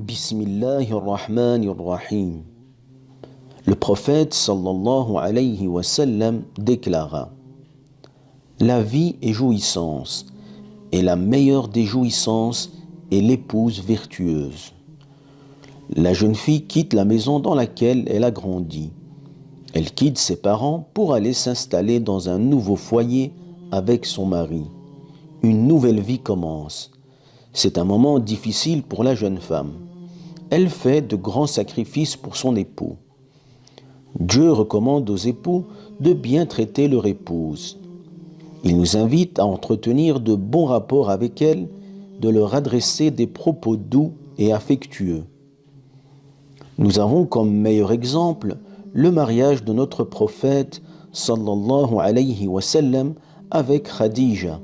Bismillahirrahmanirrahim. Le prophète sallallahu alayhi wa sallam déclara: La vie est jouissance, et la meilleure des jouissances est l'épouse vertueuse. La jeune fille quitte la maison dans laquelle elle a grandi. Elle quitte ses parents pour aller s'installer dans un nouveau foyer avec son mari. Une nouvelle vie commence. C'est un moment difficile pour la jeune femme. Elle fait de grands sacrifices pour son époux. Dieu recommande aux époux de bien traiter leur épouse. Il nous invite à entretenir de bons rapports avec elle, de leur adresser des propos doux et affectueux. Nous avons comme meilleur exemple le mariage de notre prophète sallallahu alayhi wa sallam avec Khadija.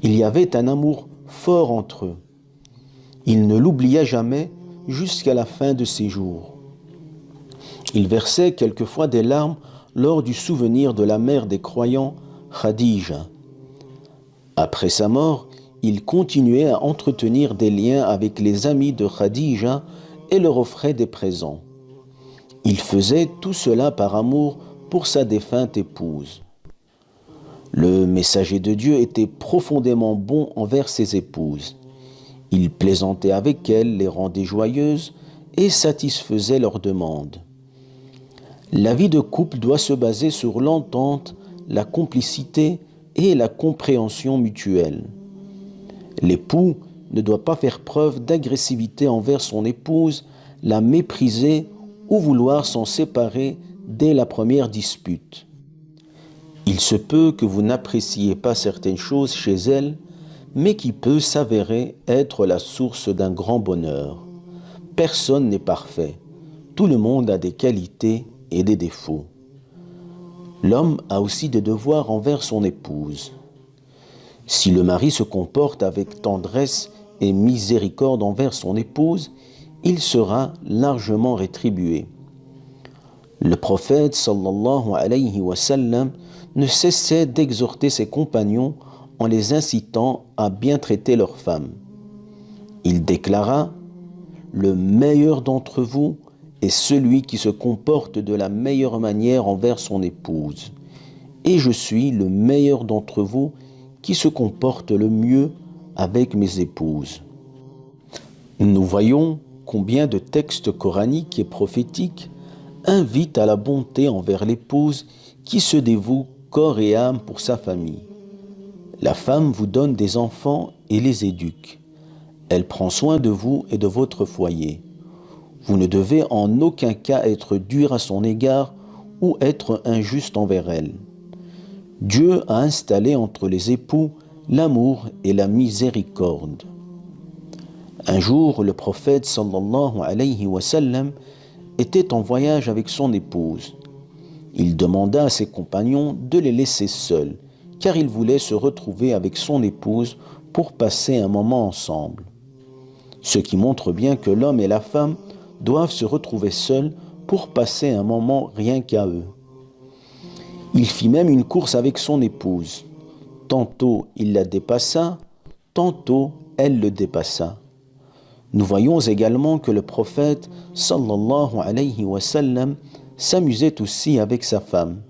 Il y avait un amour fort entre eux. Il ne l'oublia jamais jusqu'à la fin de ses jours. Il versait quelquefois des larmes lors du souvenir de la mère des croyants, Khadija. Après sa mort, il continuait à entretenir des liens avec les amis de Khadija et leur offrait des présents. Il faisait tout cela par amour pour sa défunte épouse. Le messager de Dieu était profondément bon envers ses épouses. Il plaisantait avec elles, les rendait joyeuses et satisfaisait leurs demandes. La vie de couple doit se baser sur l'entente, la complicité et la compréhension mutuelle. L'époux ne doit pas faire preuve d'agressivité envers son épouse, la mépriser ou vouloir s'en séparer dès la première dispute. Il se peut que vous n'appréciez pas certaines choses chez elle, mais qui peut s'avérer être la source d'un grand bonheur. Personne n'est parfait. Tout le monde a des qualités et des défauts. L'homme a aussi des devoirs envers son épouse. Si le mari se comporte avec tendresse et miséricorde envers son épouse, il sera largement rétribué. Le prophète sallallahu alayhi wa sallam ne cessait d'exhorter ses compagnons en les incitant à bien traiter leurs femmes. Il déclara: Le meilleur d'entre vous est celui qui se comporte de la meilleure manière envers son épouse. Et je suis le meilleur d'entre vous qui se comporte le mieux avec mes épouses. Nous voyons combien de textes coraniques et prophétiques invitent à la bonté envers l'épouse qui se dévoue corps et âme pour sa famille. La femme vous donne des enfants et les éduque. Elle prend soin de vous et de votre foyer. Vous ne devez en aucun cas être dur à son égard ou être injuste envers elle. Dieu a installé entre les époux l'amour et la miséricorde. Un jour, le prophète sallallahu alayhi wa sallam était en voyage avec son épouse. Il demanda à ses compagnons de les laisser seuls, car il voulait se retrouver avec son épouse pour passer un moment ensemble. Ce qui montre bien que l'homme et la femme doivent se retrouver seuls pour passer un moment rien qu'à eux. Il fit même une course avec son épouse. Tantôt il la dépassa, tantôt elle le dépassa. Nous voyons également que le prophète sallallahu alayhi wa sallam s'amusait aussi avec sa femme.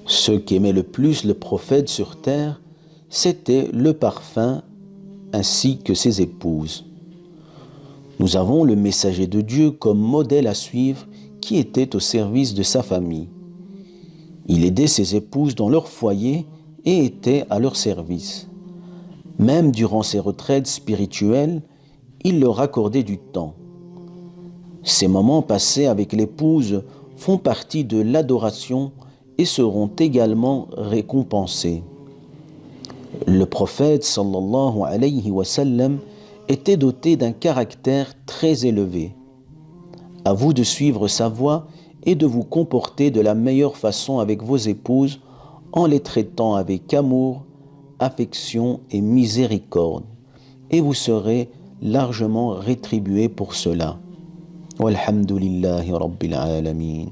Ce qu'aimait le plus le prophète sur terre, c'était le parfum ainsi que ses épouses. Nous avons le messager de Dieu comme modèle à suivre qui était au service de sa famille. Il aidait ses épouses dans leur foyer et était à leur service. Même durant ses retraites spirituelles, il leur accordait du temps. Ces moments passés avec l'épouse font partie de l'adoration et seront également récompensés. Le prophète sallallahu alayhi wa sallam était doté d'un caractère très élevé. À vous de suivre sa voie et de vous comporter de la meilleure façon avec vos épouses en les traitant avec amour, affection et miséricorde, et vous serez largement rétribué pour cela. Walhamdulillahi Rabbil Alamin.